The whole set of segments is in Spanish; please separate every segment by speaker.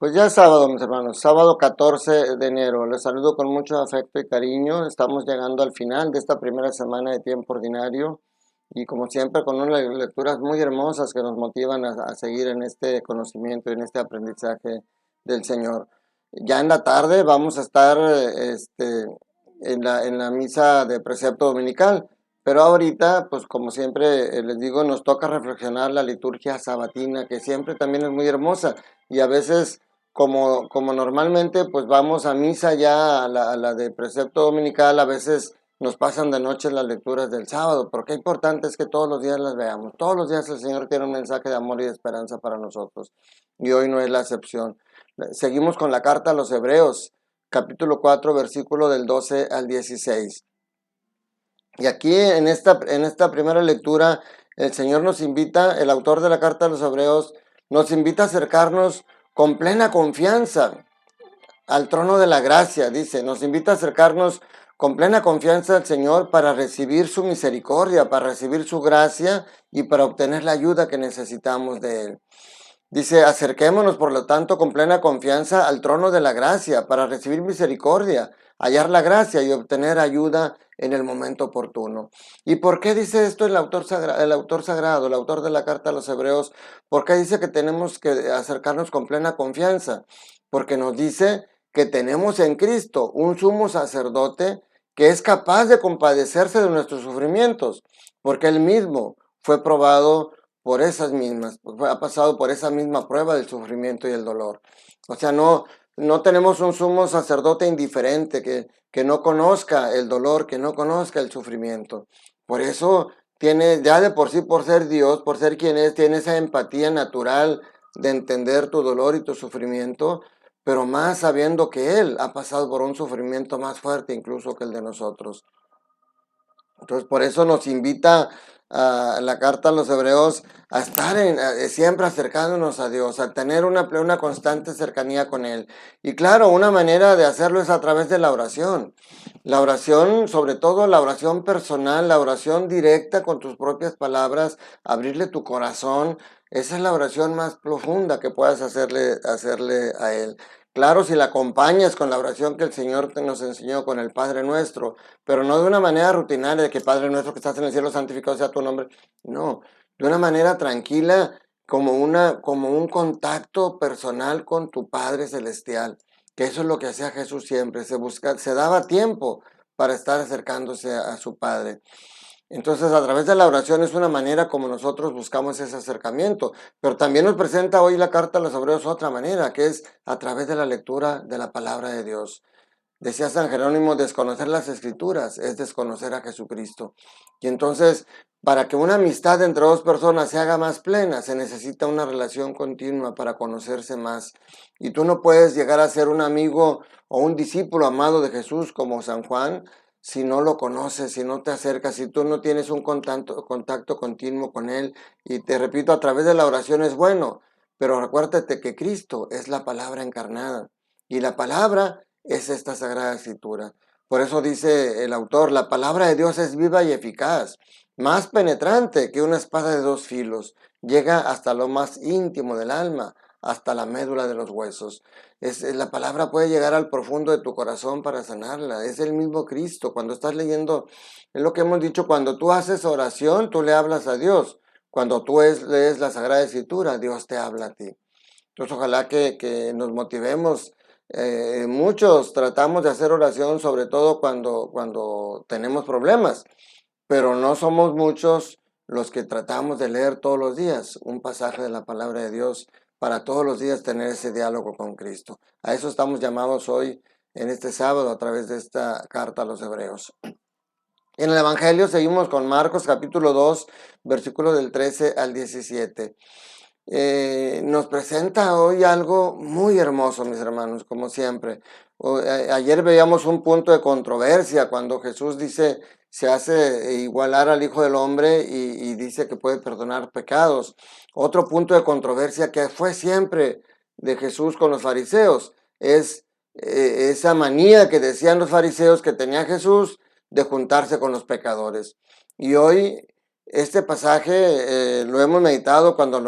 Speaker 1: Pues ya es sábado, mis hermanos, sábado 14 de enero. Les saludo con mucho afecto y cariño. Estamos llegando al final de esta primera semana de tiempo ordinario y como siempre con unas lecturas muy hermosas que nos motivan a seguir en este conocimiento, en este aprendizaje del Señor. Ya en la tarde vamos a estar en la misa de precepto dominical, pero ahorita, pues como siempre les digo, nos toca reflexionar la liturgia sabatina, que siempre también es muy hermosa y a veces como normalmente pues vamos a misa ya a la de precepto dominical, a veces nos pasan de noche las lecturas del sábado, pero qué importante es que todos los días las veamos. Todos los días el Señor tiene un mensaje de amor y de esperanza para nosotros, y hoy no es la excepción. Seguimos con la carta a los Hebreos, capítulo 4, versículo del 12 al 16. Y aquí en esta primera lectura, el Señor nos invita, el autor de la carta a los Hebreos, nos invita a acercarnos con plena confianza al trono de la gracia, dice, nos invita a acercarnos con plena confianza al Señor para recibir su misericordia, para recibir su gracia y para obtener la ayuda que necesitamos de Él. Dice, acerquémonos por lo tanto con plena confianza al trono de la gracia para recibir misericordia, hallar la gracia y obtener ayuda en el momento oportuno. ¿Y por qué dice esto el autor sagrado, el autor de la carta a los Hebreos? ¿Por qué dice que tenemos que acercarnos con plena confianza? Porque nos dice que tenemos en Cristo un sumo sacerdote que es capaz de compadecerse de nuestros sufrimientos, porque Él mismo fue probado por esas mismas, ha pasado por esa misma prueba del sufrimiento y el dolor. O sea, no tenemos un sumo sacerdote indiferente que no conozca el dolor, que no conozca el sufrimiento. Por eso tiene, ya de por sí, por ser Dios, por ser quien es, tiene esa empatía natural de entender tu dolor y tu sufrimiento, pero más sabiendo que Él ha pasado por un sufrimiento más fuerte incluso que el de nosotros. Entonces, por eso nos invita a la carta a los Hebreos a estar siempre acercándonos a Dios, a tener una constante cercanía con Él. Y claro, una manera de hacerlo es a través de la oración. La oración, sobre todo la oración personal, la oración directa con tus propias palabras, abrirle tu corazón, esa es la oración más profunda que puedas hacerle a Él. Claro, si la acompañas con la oración que el Señor nos enseñó con el Padre Nuestro, pero no de una manera rutinaria de que Padre Nuestro que estás en el cielo, santificado sea tu nombre. No, de una manera tranquila, como un contacto personal con tu Padre Celestial, que eso es lo que hacía Jesús siempre, se daba tiempo para estar acercándose a su Padre. Entonces, a través de la oración es una manera como nosotros buscamos ese acercamiento, pero también nos presenta hoy la carta a los Hebreos otra manera, que es a través de la lectura de la palabra de Dios. Decía San Jerónimo, desconocer las escrituras es desconocer a Jesucristo. Y entonces, para que una amistad entre dos personas se haga más plena, se necesita una relación continua para conocerse más. Y tú no puedes llegar a ser un amigo o un discípulo amado de Jesús como San Juan si no lo conoces, si no te acercas, si tú no tienes un contacto continuo con Él. Y te repito, a través de la oración es bueno, pero recuérdate que Cristo es la palabra encarnada. Y la palabra es esta Sagrada Escritura. Por eso dice el autor, la palabra de Dios es viva y eficaz, más penetrante que una espada de dos filos, llega hasta lo más íntimo del alma, hasta la médula de los huesos. La palabra puede llegar al profundo de tu corazón para sanarla, es el mismo Cristo. Cuando estás leyendo, es lo que hemos dicho, cuando tú haces oración, tú le hablas a Dios. Cuando tú lees la Sagrada Escritura, Dios te habla a ti. Entonces ojalá que nos motivemos. Muchos tratamos de hacer oración, sobre todo cuando tenemos problemas, pero no somos muchos los que tratamos de leer todos los días un pasaje de la palabra de Dios para todos los días tener ese diálogo con Cristo. A eso estamos llamados hoy en este sábado a través de esta carta a los Hebreos. En el Evangelio seguimos con Marcos capítulo 2, versículos del 13 al 17. Nos presenta hoy algo muy hermoso, mis hermanos, como siempre. Ayer veíamos un punto de controversia cuando Jesús dice, se hace igualar al Hijo del Hombre y dice que puede perdonar pecados. Otro punto de controversia que fue siempre de Jesús con los fariseos es esa manía que decían los fariseos que tenía Jesús de juntarse con los pecadores. Y hoy Este pasaje lo hemos meditado cuando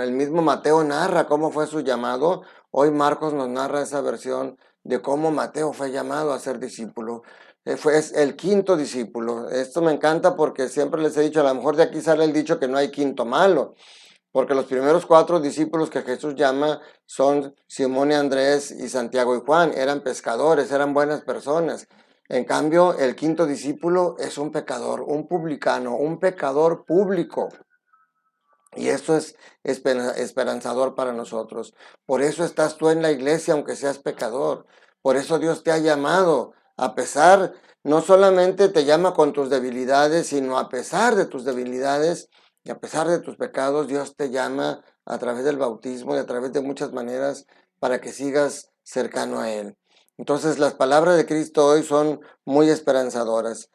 Speaker 1: el mismo Mateo narra cómo fue su llamado. Hoy Marcos nos narra esa versión de cómo Mateo fue llamado a ser discípulo. Es el quinto discípulo. Esto me encanta porque siempre les he dicho, a lo mejor de aquí sale el dicho que no hay quinto malo, porque los primeros 4 discípulos que Jesús llama son Simón y Andrés y Santiago y Juan. Eran pescadores, eran buenas personas. En cambio, el quinto discípulo es un pecador, un publicano, un pecador público. Y esto es esperanzador para nosotros. Por eso estás tú en la iglesia, aunque seas pecador. Por eso Dios te ha llamado, a pesar, no solamente te llama con tus debilidades, sino a pesar de tus debilidades y a pesar de tus pecados, Dios te llama a través del bautismo y a través de muchas maneras para que sigas cercano a Él. Entonces las palabras de Cristo hoy son muy esperanzadoras,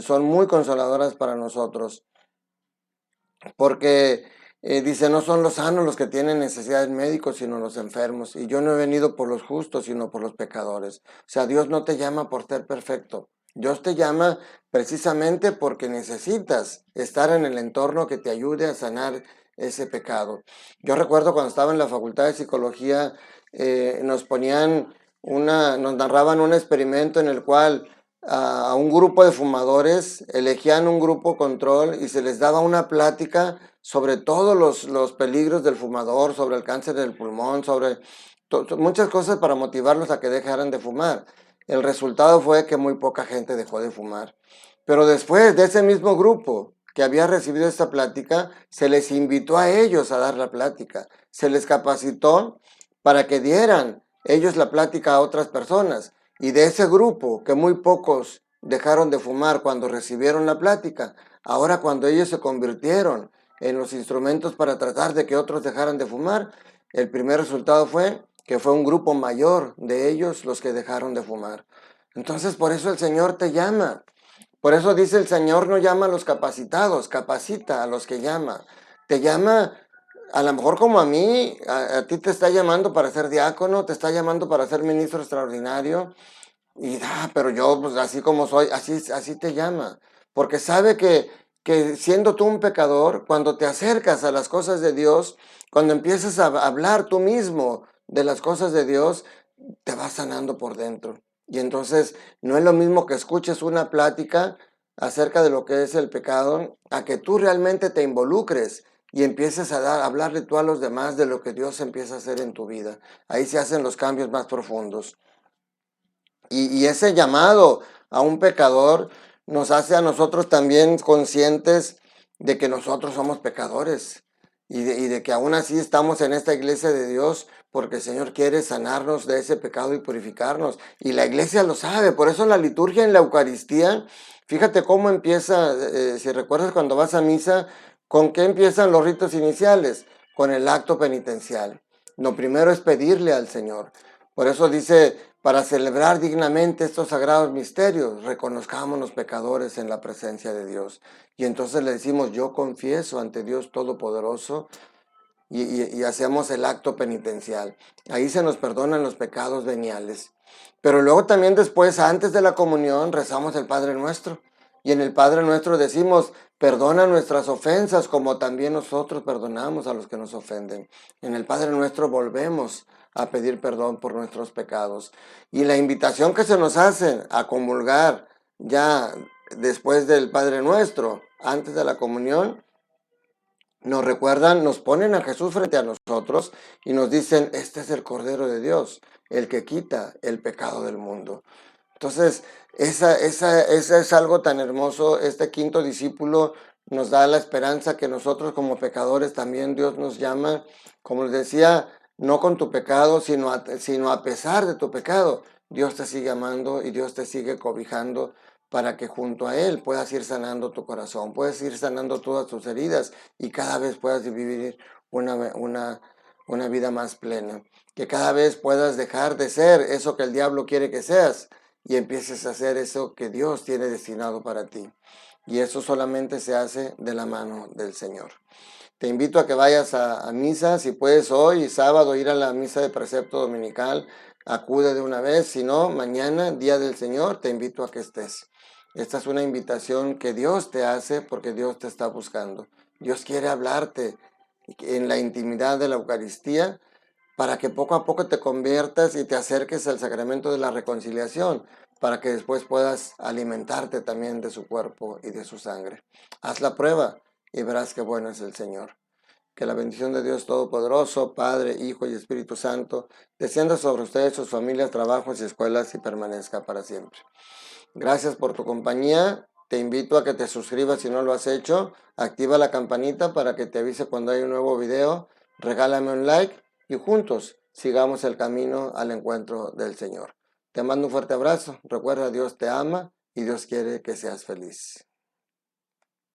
Speaker 1: son muy consoladoras para nosotros. Porque dice, no son los sanos los que tienen necesidades médicos, sino los enfermos. Y yo no he venido por los justos, sino por los pecadores. O sea, Dios no te llama por ser perfecto. Dios te llama precisamente porque necesitas estar en el entorno que te ayude a sanar ese pecado. Yo recuerdo cuando estaba en la Facultad de Psicología, nos narraban un experimento en el cual a un grupo de fumadores, elegían un grupo control y se les daba una plática sobre todos los peligros del fumador, sobre el cáncer del pulmón, sobre muchas cosas para motivarlos a que dejaran de fumar. El resultado fue que muy poca gente dejó de fumar. Pero después de ese mismo grupo que había recibido esta plática, se les invitó a ellos a dar la plática. Se les capacitó para que dieran ellos la plática a otras personas. Y de ese grupo, que muy pocos dejaron de fumar cuando recibieron la plática, ahora cuando ellos se convirtieron en los instrumentos para tratar de que otros dejaran de fumar, el primer resultado fue que fue un grupo mayor de ellos los que dejaron de fumar. Entonces por eso el Señor te llama. Por eso dice el Señor no llama a los capacitados, capacita a los que llama. Te llama a lo mejor como a mí, a ti te está llamando para ser diácono, te está llamando para ser ministro extraordinario. Y pero yo, pues así como soy, así te llama. Porque sabe que siendo tú un pecador, cuando te acercas a las cosas de Dios, cuando empiezas a hablar tú mismo de las cosas de Dios, te vas sanando por dentro. Y entonces no es lo mismo que escuches una plática acerca de lo que es el pecado, a que tú realmente te involucres y empieces a hablarle tú a los demás de lo que Dios empieza a hacer en tu vida. Ahí se hacen los cambios más profundos. Y ese llamado a un pecador nos hace a nosotros también conscientes de que nosotros somos pecadores y de que aún así estamos en esta iglesia de Dios porque el Señor quiere sanarnos de ese pecado y purificarnos. Y la iglesia lo sabe, por eso la liturgia en la Eucaristía, fíjate cómo empieza, si recuerdas cuando vas a misa, ¿con qué empiezan los ritos iniciales? Con el acto penitencial. Lo primero es pedirle al Señor. Por eso dice, para celebrar dignamente estos sagrados misterios, reconozcamos los pecadores en la presencia de Dios. Y entonces le decimos, yo confieso ante Dios Todopoderoso y hacemos el acto penitencial. Ahí se nos perdonan los pecados veniales. Pero luego también después, antes de la comunión, rezamos el Padre Nuestro. Y en el Padre Nuestro decimos, perdona nuestras ofensas como también nosotros perdonamos a los que nos ofenden. En el Padre Nuestro volvemos a pedir perdón por nuestros pecados. Y la invitación que se nos hace a comulgar ya después del Padre Nuestro, antes de la comunión, nos recuerdan, nos ponen a Jesús frente a nosotros y nos dicen, este es el Cordero de Dios, el que quita el pecado del mundo. Entonces, esa es algo tan hermoso. Este quinto discípulo nos da la esperanza que nosotros como pecadores también Dios nos llama, como les decía, no con tu pecado, sino a pesar de tu pecado. Dios te sigue amando y Dios te sigue cobijando para que junto a Él puedas ir sanando tu corazón, puedes ir sanando todas tus heridas y cada vez puedas vivir una vida más plena. Que cada vez puedas dejar de ser eso que el diablo quiere que seas y empieces a hacer eso que Dios tiene destinado para ti. Y eso solamente se hace de la mano del Señor. Te invito a que vayas a misa, si puedes hoy, sábado, ir a la misa de precepto dominical, acude de una vez, si no, mañana, Día del Señor, te invito a que estés. Esta es una invitación que Dios te hace porque Dios te está buscando. Dios quiere hablarte en la intimidad de la Eucaristía para que poco a poco te conviertas y te acerques al sacramento de la reconciliación, para que después puedas alimentarte también de su cuerpo y de su sangre. Haz la prueba y verás qué bueno es el Señor. Que la bendición de Dios Todopoderoso, Padre, Hijo y Espíritu Santo, descienda sobre ustedes, sus familias, trabajos y escuelas y permanezca para siempre. Gracias por tu compañía. Te invito a que te suscribas si no lo has hecho. Activa la campanita para que te avise cuando hay un nuevo video. Regálame un like y juntos sigamos el camino al encuentro del Señor. Te mando un fuerte abrazo. Recuerda, Dios te ama y Dios quiere que seas feliz.